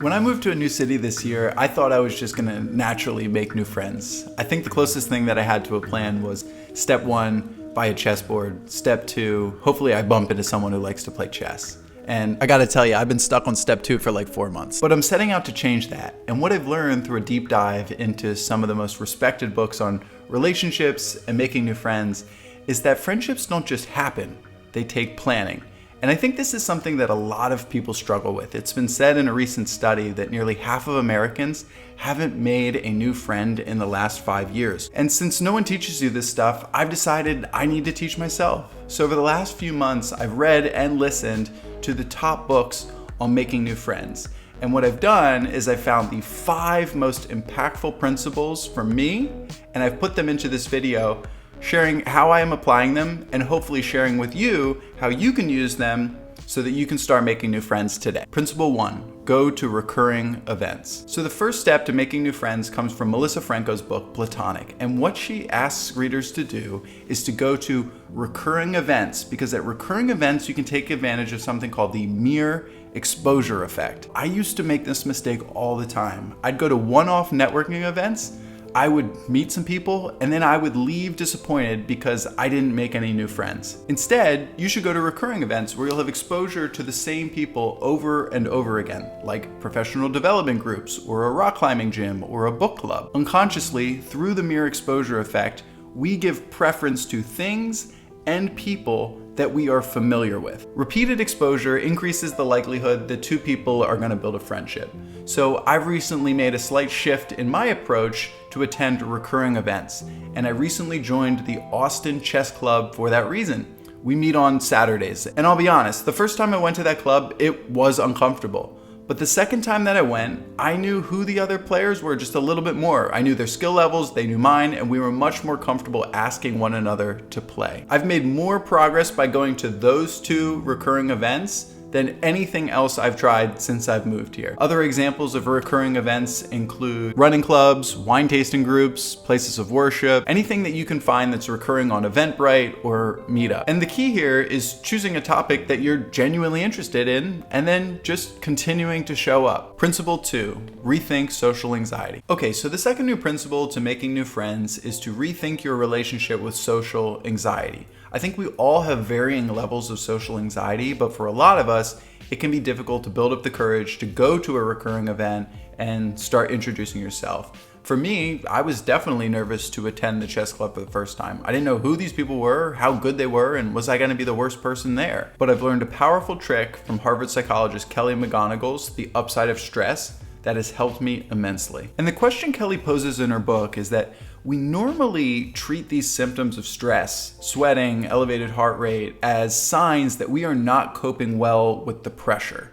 When I moved to a new city this year, I thought I was just gonna naturally make new friends. I think the closest thing that I had to a plan was step 1, buy a chessboard. Step 2, hopefully I bump into someone who likes to play chess. And I gotta tell you, I've been stuck on step 2 for like 4 months. But I'm setting out to change that. And what I've learned through a deep dive into some of the most respected books on relationships and making new friends is that friendships don't just happen, they take planning. And I think this is something that a lot of people struggle with. It's been said in a recent study that nearly half of Americans haven't made a new friend in the last 5 years. And since no one teaches you this stuff, I've decided I need to teach myself. So over the last few months, I've read and listened to the top books on making new friends. And what I've done is I found the 5 most impactful principles for me, and I've put them into this video, sharing how I am applying them and hopefully sharing with you how you can use them so that you can start making new friends today. Principle 1, go to recurring events. So the first step to making new friends comes from Franco's book, Platonic. And what she asks readers to do is to go to recurring events, because at recurring events, you can take advantage of something called the mere exposure effect. I used to make this mistake all the time. I'd go to one-off networking events, I would meet some people, and then I would leave disappointed because I didn't make any new friends. Instead, you should go to recurring events where you'll have exposure to the same people over and over again, like professional development groups, or a rock climbing gym, or a book club. Unconsciously, through the mere exposure effect, we give preference to things and people that we are familiar with. Repeated exposure increases the likelihood that 2 people are going to build a friendship. So I've recently made a slight shift in my approach to attend recurring events, and I recently joined the Austin Chess Club for that reason. We meet on Saturdays, and I'll be honest, the first time I went to that club, it was uncomfortable. But the second time that I went, I knew who the other players were just a little bit more. I knew their skill levels, they knew mine, and we were much more comfortable asking one another to play. I've made more progress by going to those 2 recurring events than anything else I've tried since I've moved here. Other examples of recurring events include running clubs, wine tasting groups, places of worship, anything that you can find that's recurring on Eventbrite or Meetup. And the key here is choosing a topic that you're genuinely interested in and then just continuing to show up. Principle 2, rethink social anxiety. Okay, so the second new principle to making new friends is to rethink your relationship with social anxiety. I think we all have varying levels of social anxiety, but for a lot of us, it can be difficult to build up the courage to go to a recurring event and start introducing yourself. For me, I was definitely nervous to attend the chess club for the first time. I didn't know who these people were, how good they were, and was I going to be the worst person there? But I've learned a powerful trick from Harvard psychologist Kelly McGonigal's The Upside of Stress that has helped me immensely. And the question Kelly poses in her book is that we normally treat these symptoms of stress, sweating, elevated heart rate, as signs that we are not coping well with the pressure.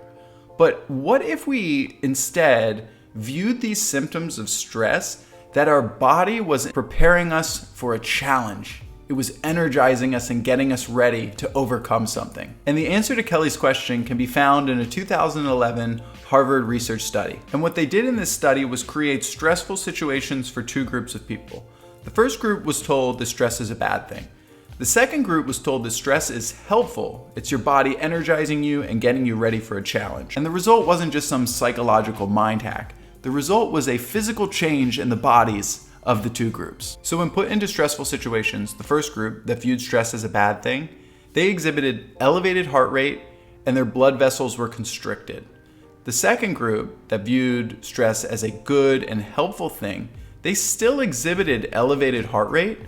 But what if we instead viewed these symptoms of stress that our body was preparing us for a challenge? It was energizing us and getting us ready to overcome something. And the answer to Kelly's question can be found in a 2011 Harvard research study. And what they did in this study was create stressful situations for 2 groups of people. The first group was told that stress is a bad thing. The second group was told that stress is helpful. It's your body energizing you and getting you ready for a challenge. And the result wasn't just some psychological mind hack. The result was a physical change in the bodies of the 2 groups. So when put into stressful situations, the first group that viewed stress as a bad thing, they exhibited elevated heart rate and their blood vessels were constricted. The second group that viewed stress as a good and helpful thing, they still exhibited elevated heart rate,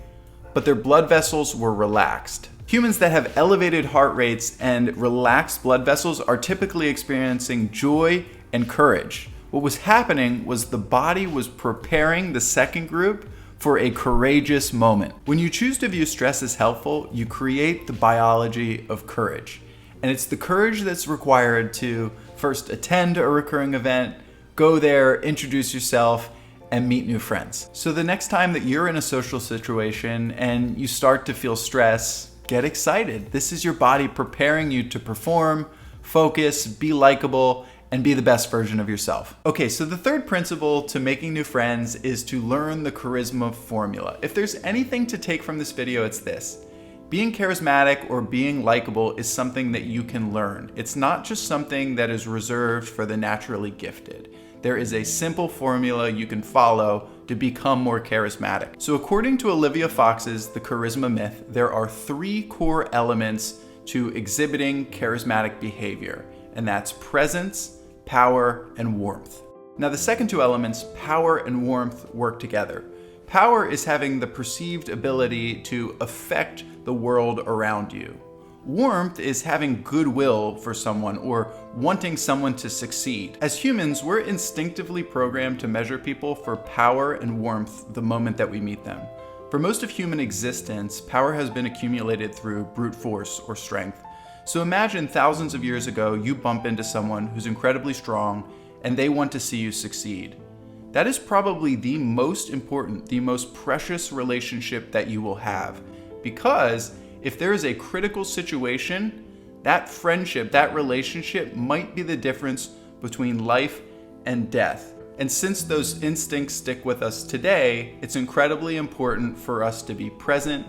but their blood vessels were relaxed. Humans that have elevated heart rates and relaxed blood vessels are typically experiencing joy and courage. What was happening was the body was preparing the second group for a courageous moment. When you choose to view stress as helpful, you create the biology of courage. And it's the courage that's required to first attend a recurring event, go there, introduce yourself, and meet new friends. So the next time that you're in a social situation and you start to feel stress, get excited. This is your body preparing you to perform, focus, be likable, and be the best version of yourself. Okay, so the third principle to making new friends is to learn the charisma formula. If there's anything to take from this video, it's this. Being charismatic or being likable is something that you can learn. It's not just something that is reserved for the naturally gifted. There is a simple formula you can follow to become more charismatic. So according to Olivia Fox's The Charisma Myth, there are 3 core elements to exhibiting charismatic behavior, and that's presence, power, and warmth. Now the second 2 elements, power and warmth, work together. Power is having the perceived ability to affect the world around you. Warmth is having goodwill for someone or wanting someone to succeed. As humans, we're instinctively programmed to measure people for power and warmth the moment that we meet them. For most of human existence, power has been accumulated through brute force or strength. So imagine thousands of years ago, you bump into someone who's incredibly strong and they want to see you succeed. That is probably the most important, the most precious relationship that you will have. Because if there is a critical situation, that friendship, that relationship might be the difference between life and death. And since those instincts stick with us today, it's incredibly important for us to be present,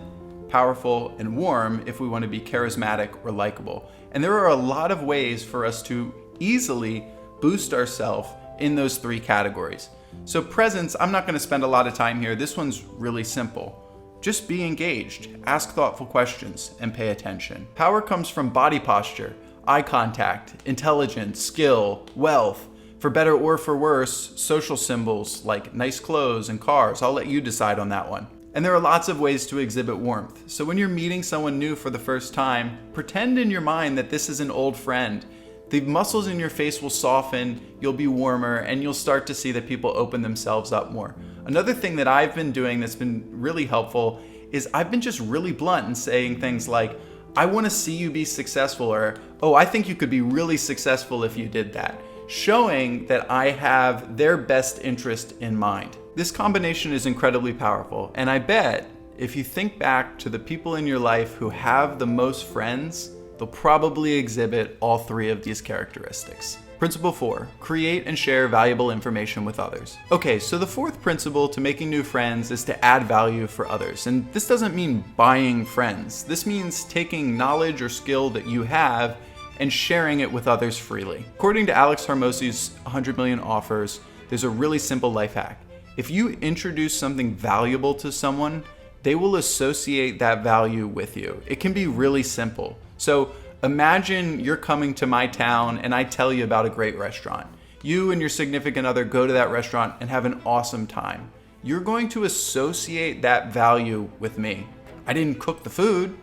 powerful, and warm if we want to be charismatic or likable. And there are a lot of ways for us to easily boost ourselves in those 3 categories. So presence, I'm not going to spend a lot of time here. This one's really simple. Just be engaged, ask thoughtful questions, and pay attention. Power comes from body posture, eye contact, intelligence, skill, wealth. For better or for worse, social symbols like nice clothes and cars. I'll let you decide on that one. And there are lots of ways to exhibit warmth. So when you're meeting someone new for the first time, pretend in your mind that this is an old friend. The muscles in your face will soften, you'll be warmer, and you'll start to see that people open themselves up more. Another thing that I've been doing that's been really helpful is I've been just really blunt and saying things like, I want to see you be successful, or, oh, I think you could be really successful if you did that. Showing that I have their best interest in mind. This combination is incredibly powerful, and I bet if you think back to the people in your life who have the most friends, they'll probably exhibit all 3 of these characteristics. Principle 4, create and share valuable information with others. Okay, so the 4th principle to making new friends is to add value for others. And this doesn't mean buying friends. This means taking knowledge or skill that you have and sharing it with others freely. According to Alex Harmozi's 100 Million Offers, there's a really simple life hack. If you introduce something valuable to someone, they will associate that value with you. It can be really simple. So imagine you're coming to my town and I tell you about a great restaurant. You and your significant other go to that restaurant and have an awesome time. You're going to associate that value with me. I didn't cook the food,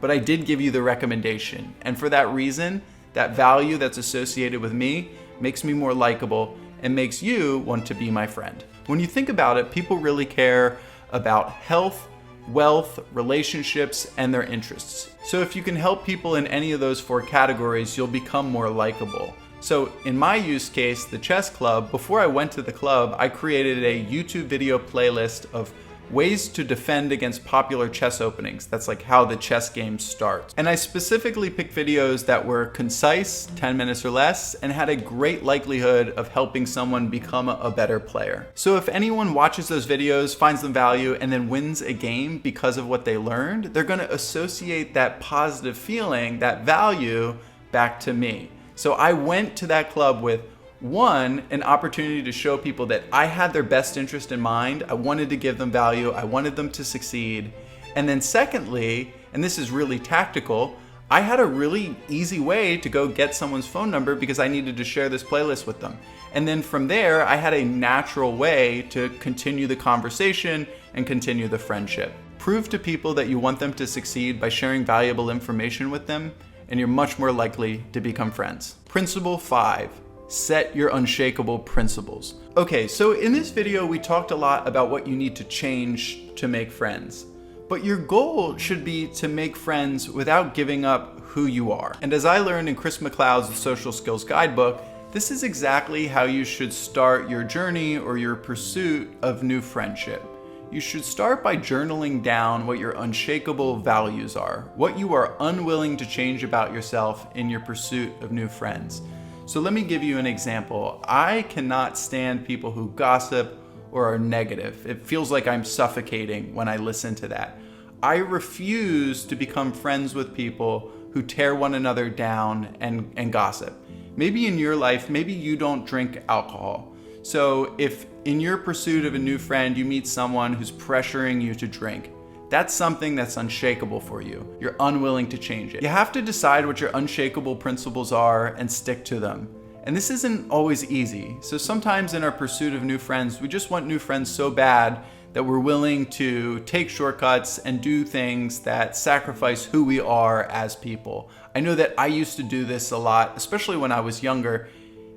but I did give you the recommendation. And for that reason, that value that's associated with me makes me more likable and makes you want to be my friend. When you think about it, people really care about health, wealth, relationships, and their interests. So if you can help people in any of those 4 categories, you'll become more likable. So in my use case, the chess club, before I went to the club, I created a YouTube video playlist of ways to defend against popular chess openings. That's like how the chess game starts. And I specifically picked videos that were concise, 10 minutes or less, and had a great likelihood of helping someone become a better player. So if anyone watches those videos, finds them value, and then wins a game because of what they learned, they're gonna associate that positive feeling, that value, back to me. So I went to that club with 1, an opportunity to show people that I had their best interest in mind. I wanted to give them value. I wanted them to succeed. And then secondly, and this is really tactical, I had a really easy way to go get someone's phone number because I needed to share this playlist with them. And then from there, I had a natural way to continue the conversation and continue the friendship. Prove to people that you want them to succeed by sharing valuable information with them, and you're much more likely to become friends. Principle 5. Set your unshakable principles. Okay, so in this video, we talked a lot about what you need to change to make friends. But your goal should be to make friends without giving up who you are. And as I learned in Chris McLeod's The Social Skills Guidebook, this is exactly how you should start your journey or your pursuit of new friendship. You should start by journaling down what your unshakable values are, what you are unwilling to change about yourself in your pursuit of new friends. So let me give you an example. I cannot stand people who gossip or are negative. It feels like I'm suffocating when I listen to that. I refuse to become friends with people who tear one another down and gossip. Maybe in your life, maybe you don't drink alcohol. So if in your pursuit of a new friend, you meet someone who's pressuring you to drink, that's something that's unshakable for you. You're unwilling to change it. You have to decide what your unshakable principles are and stick to them. And this isn't always easy. So sometimes in our pursuit of new friends, we just want new friends so bad that we're willing to take shortcuts and do things that sacrifice who we are as people. I know that I used to do this a lot, especially when I was younger,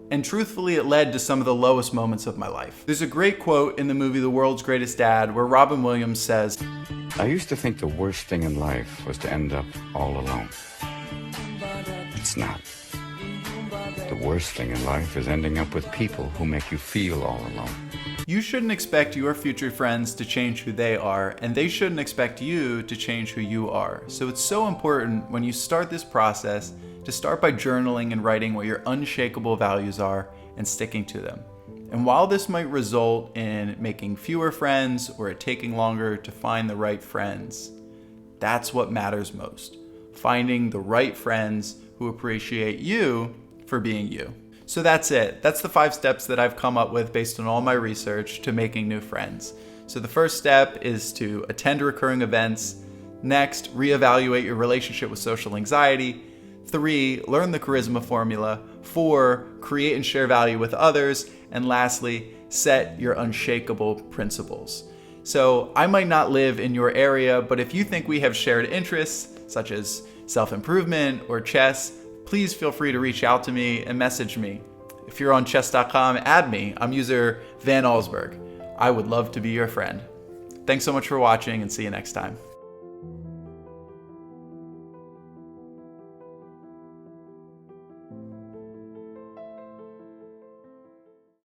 and truthfully, it led to some of the lowest moments of my life. There's a great quote in the movie The World's Greatest Dad where Robin Williams says, I used to think the worst thing in life was to end up all alone. It's not. The worst thing in life is ending up with people who make you feel all alone. You shouldn't expect your future friends to change who they are, and they shouldn't expect you to change who you are. So it's so important when you start this process to start by journaling and writing what your unshakable values are and sticking to them. And while this might result in making fewer friends or it taking longer to find the right friends, that's what matters most. Finding the right friends who appreciate you for being you. So that's it. That's the 5 steps that I've come up with based on all my research to making new friends. So the first step is to attend recurring events. Next, reevaluate your relationship with social anxiety. 3, learn the charisma formula. 4, create and share value with others. And lastly, set your unshakable principles. So I might not live in your area, but if you think we have shared interests, such as self-improvement or chess, please feel free to reach out to me and message me. If you're on chess.com, add me. I'm user Van Allsburg. I would love to be your friend. Thanks so much for watching and see you next time.